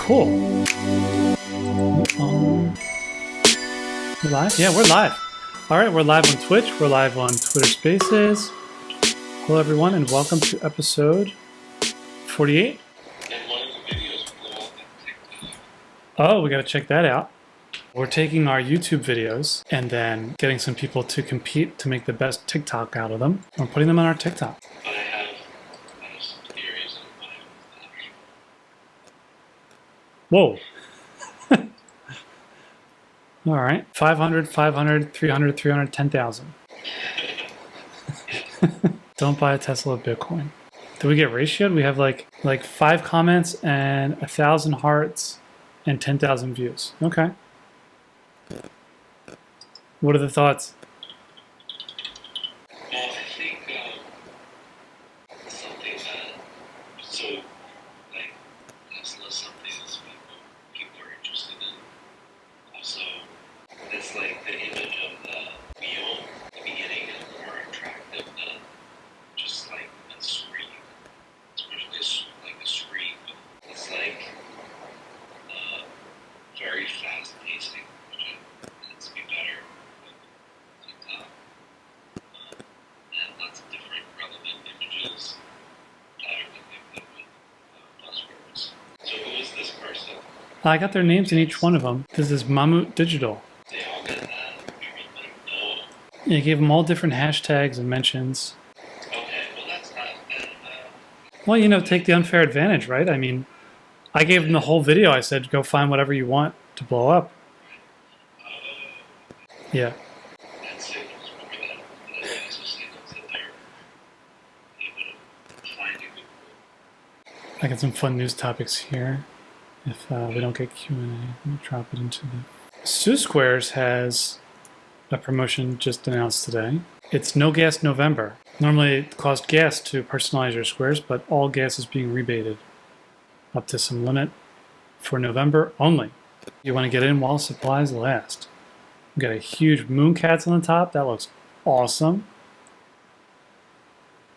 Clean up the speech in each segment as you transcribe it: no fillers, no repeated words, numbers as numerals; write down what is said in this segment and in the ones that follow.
Cool. We're live? Yeah, we're live. All right, we're live on Twitch. We're live on Twitter Spaces. Hello, everyone, and welcome to episode 48. And one of the videos blew up on TikTok. Oh, we got to check that out. We're taking our YouTube videos and then getting some people to compete to make the best TikTok out of them. We're putting them on our TikTok. But I have some theories on what Whoa. All right. 500, 500, 300, 300, 10,000. Don't buy a Tesla of Bitcoin. Did we get ratioed? We have like 5 comments and 1,000 hearts and 10,000 views. Okay. What are the thoughts? Well, I think something that, so, like, Tesla, something that people are interested in. Also, it's like the image of the wheel at the beginning is more attractive than just like a screen. Especially like a screen. It's like very fast pacing, which tends to be better with TikTok. And lots of different relevant images better than they would with buzzwords. So who is this person? I got their names in each one of them. This is Mammoet Digital. They all get that treatment? No. You gave them all different hashtags and mentions. Okay, well that's not Well, you know, take the unfair advantage, right? I mean, I gave them the whole video. I said, go find whatever you want to blow up. Yeah. that signals more that also signals that they're able to find a good group. I got some fun news topics here. If we don't get Q&A, let me drop it into the... Squares has a promotion just announced today. It's No Gas November. Normally it costs gas to personalize your squares, but all gas is being rebated up to some limit for November only. You want to get in while supplies last. We got a huge mooncats on the top. That looks awesome.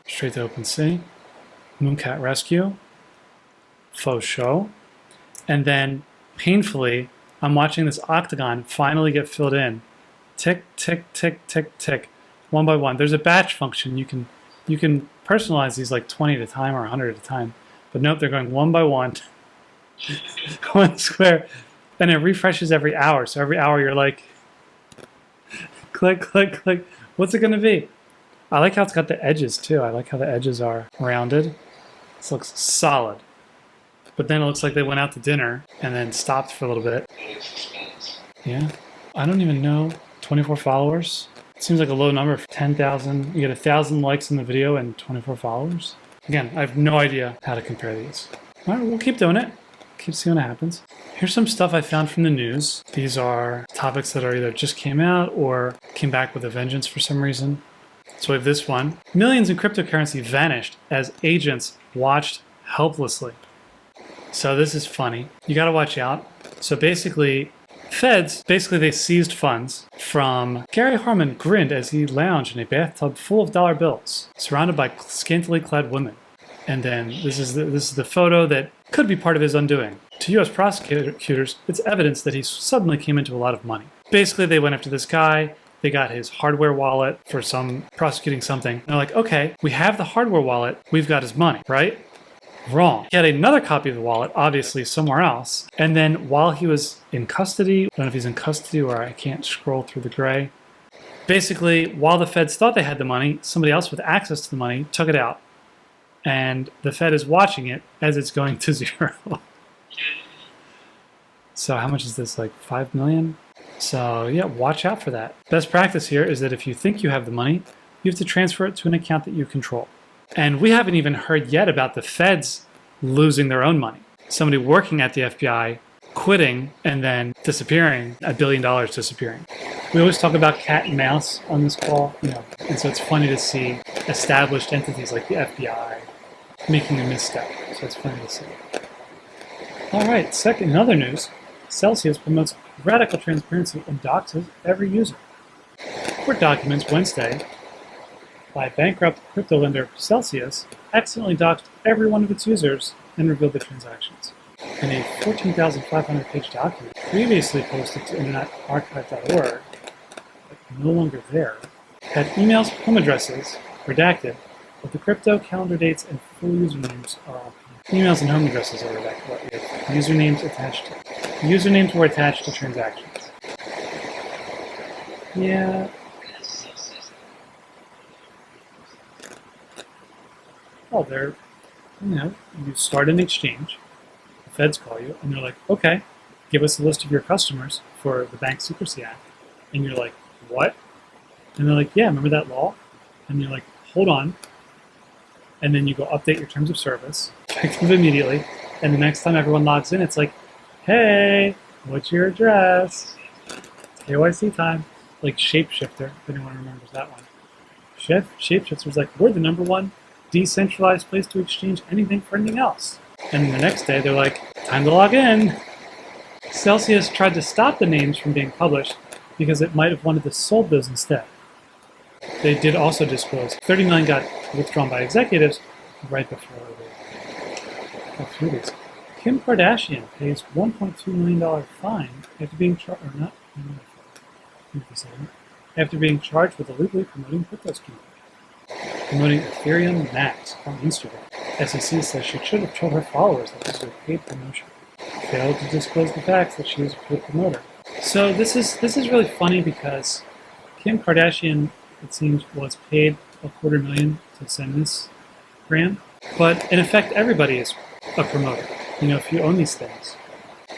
Straight to OpenSea. Mooncat Rescue. Faux show. And then, painfully, I'm watching this octagon finally get filled in. Tick, tick, tick, tick, tick. One by one. There's a batch function. You can personalize these like 20 at a time or 100 at a time. But nope, they're going one by one. One square. And it refreshes every hour. So every hour you're like, click, click, click. What's it going to be? I like how it's got the edges too. I like how the edges are rounded. This looks solid. But then it looks like they went out to dinner and then stopped for a little bit. Building suspense. Yeah. I don't even know. 24 followers. Seems like a low number for 10,000. You get 1,000 likes in the video and 24 followers. Again, I have no idea how to compare these. All right, we'll keep doing it. Keep seeing what happens. Here's some stuff I found from the news. These are topics that are either just came out or came back with a vengeance for some reason. So we have this one. Millions in cryptocurrency vanished as agents watched helplessly. So this is funny. You got to watch out. So basically, feds, they seized funds from Gary Harmon grinned as he lounged in a bathtub full of dollar bills, surrounded by scantily clad women. And then this is the photo that could be part of his undoing. To U.S. prosecutors, it's evidence that he suddenly came into a lot of money. Basically, they went after this guy. They got his hardware wallet for prosecuting something. And they're like, okay, we have the hardware wallet. We've got his money, right? Wrong. He had another copy of the wallet, obviously somewhere else. And then while he was in custody, I don't know if he's in custody or I can't scroll through the gray. Basically, while the feds thought they had the money, somebody else with access to the money took it out. And the Fed is watching it as it's going to zero. So how much is this, like 5 million? So yeah, watch out for that. Best practice here is that if you think you have the money, you have to transfer it to an account that you control. And we haven't even heard yet about the feds losing their own money. Somebody working at the FBI quitting and then disappearing, $1 billion disappearing. We always talk about cat and mouse on this call, and so it's funny to see established entities like the FBI making a misstep. So it's funny to see. All right, second, in other news, Celsius promotes radical transparency and doxes every user. Court documents Wednesday by bankrupt crypto lender Celsius accidentally doxed every one of its users and revealed the transactions. in a 14,500 page document previously posted to internetarchive.org, but no longer there, had emails, home addresses, redacted, but the crypto calendar dates and full usernames are all. Emails and home addresses are redacted, but we have usernames attached to. Usernames were attached to transactions. Yeah. Well, you start an exchange, the feds call you, and they're like, okay, give us a list of your customers for the Bank Secrecy Act. And you're like, what? And they're like, yeah, remember that law? And you're like, hold on. And then you go update your terms of service, effective immediately. And the next time everyone logs in, it's like, hey, what's your address? It's KYC time. Like Shapeshifter, if anyone remembers that one. Shapeshifter was like, we're the #1 decentralized place to exchange anything for anything else. And the next day, they're like, time to log in. Celsius tried to stop the names from being published because it might have wanted to sold those instead. They did also disclose 30 million got withdrawn by executives right before a few weeks. Kim Kardashian pays $1.2 million fine after being charged, or not, after being charged with illegally promoting crypto scheme. Promoting Ethereum Max on Instagram. SEC says she should have told her followers that this was a paid promotion. Failed to disclose the facts that she was a paid promoter. So this is really funny because Kim Kardashian, it seems, was paid $250,000 to send this brand. But in effect, everybody is a promoter. If you own these things.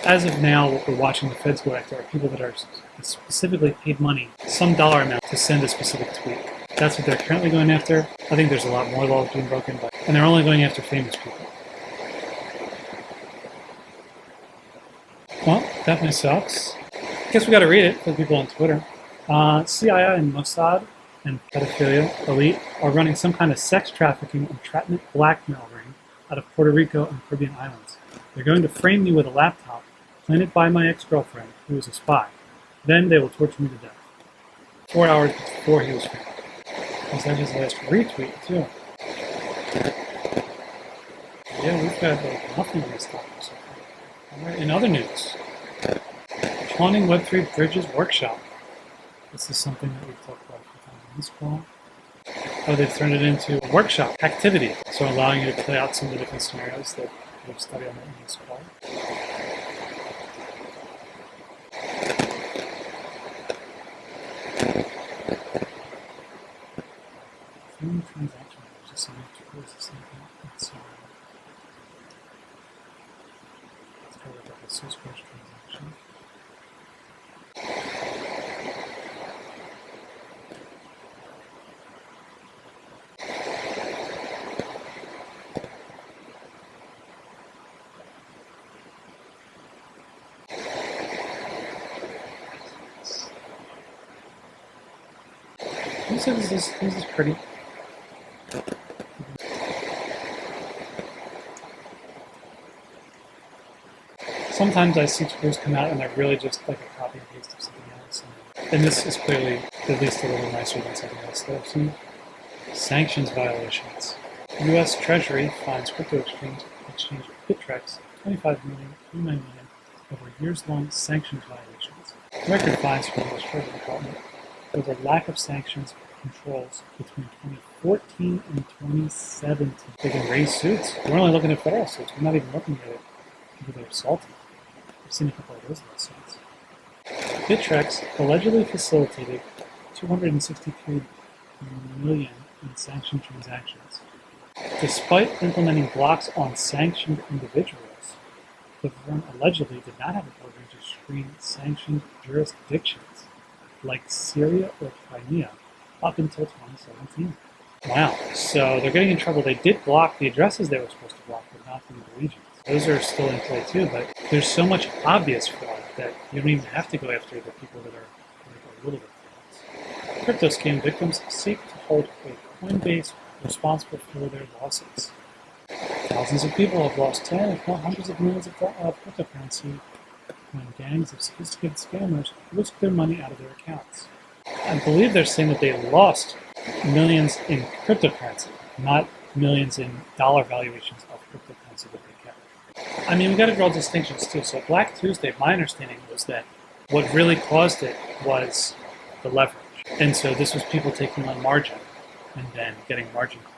As of now, what we're watching the feds go after are people that are specifically paid money, some dollar amount, to send a specific tweet. That's what they're currently going after. I think there's a lot more laws being broken, and they're only going after famous people. Well, definitely sucks. I guess we got to read it for the people on Twitter. CIA and Mossad and pedophilia elite are running some kind of sex trafficking, entrapment, blackmail ring out of Puerto Rico and Caribbean islands. They're going to frame me with a laptop planted by my ex-girlfriend, who is a spy. Then they will torture me to death. 4 hours before he was found. Was that his last retweet, too? Yeah, we've got nothing on this topic so far. Alright, in other news, Pawning Web3 Bridges Workshop. This is something that we've talked about a few times on this call. They've turned it into a workshop activity, so allowing you to play out some of the different scenarios that we've studied on this call. Transaction, just so let's go with the source code transaction. This is pretty. Sometimes I see tools come out and they're really just like a copy and paste of something else. And this is clearly at least a little nicer than something else that I've seen. Sanctions violations. U.S. Treasury fines crypto exchange Bitrex $25 million, $29 million over years-long sanctions violations. Record fines from the U.S. Treasury Department over lack of sanctions controls between 2014 and 2017. They can raise suits. We're only looking at federal suits. We're not even looking at people that are assaulted. I've seen a couple of those lawsuits. Bitrex allegedly facilitated $263 million in sanctioned transactions. Despite implementing blocks on sanctioned individuals, the firm allegedly did not have a program to screen sanctioned jurisdictions like Syria or Crimea up until 2017. Wow, so they're getting in trouble. They did block the addresses they were supposed to block, but not the regions. Those are still in play too, but there's so much obvious fraud that you don't even have to go after the people that are like a little bit frauds. Crypto scam victims seek to hold a Coinbase responsible for their losses. Thousands of people have lost 10, if not hundreds of millions of cryptocurrency when gangs of sophisticated scammers whisk their money out of their accounts. I believe they're saying that they lost millions in cryptocurrency, not millions in dollar valuations of cryptocurrency that they kept. I mean, we got to draw distinctions too. So Black Tuesday, my understanding was that what really caused it was the leverage. And so this was people taking on margin and then getting margin call.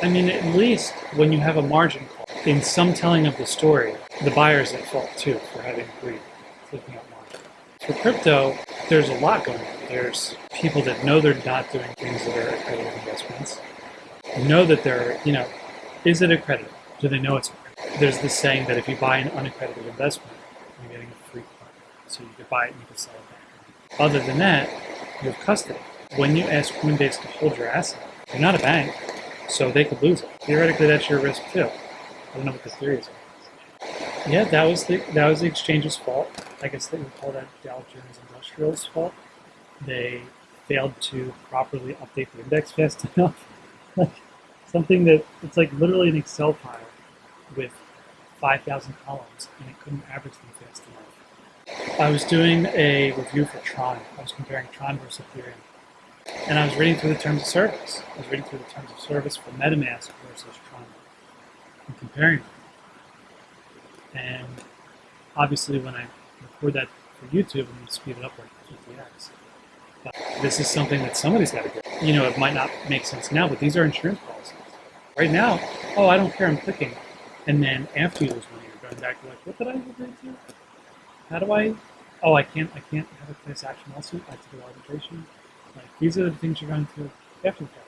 I mean, at least when you have a margin call, in some telling of the story, the buyer's at fault too for having agreed taking out margin. For crypto, there's a lot going on. There's people that know they're not doing things that are accredited investments. Know that they're, is it accredited? Do they know it's accredited? There's this saying that if you buy an unaccredited investment, you're getting a free coin. So you could buy it and you could sell it back. Other than that, you have custody. When you ask Coinbase to hold your asset, you're not a bank, so they could lose it. Theoretically, that's your risk too. I don't know what the theory is. Yeah, that was the exchange's fault. I guess they would call that Dow Jones Industrial's fault. They failed to properly update the index fast enough. Like something that it's like literally an Excel file with 5,000 columns, and it couldn't average them fast enough. I was doing a review for Tron. I was comparing Tron versus Ethereum. And I was reading through the terms of service. I was reading through the terms of service for MetaMask versus Tron and comparing them. And obviously when I record that for YouTube, I'm going to speed it up like 50x. But this is something that somebody's got to do. It might not make sense now, but these are insurance policies. Right now, oh, I don't care, I'm clicking. And then after you lose money, you're going back to like, what did I agree to? How do I? Oh, I can't have a class action lawsuit. I have to go to arbitration. Like, these are the things you're going to after the fact.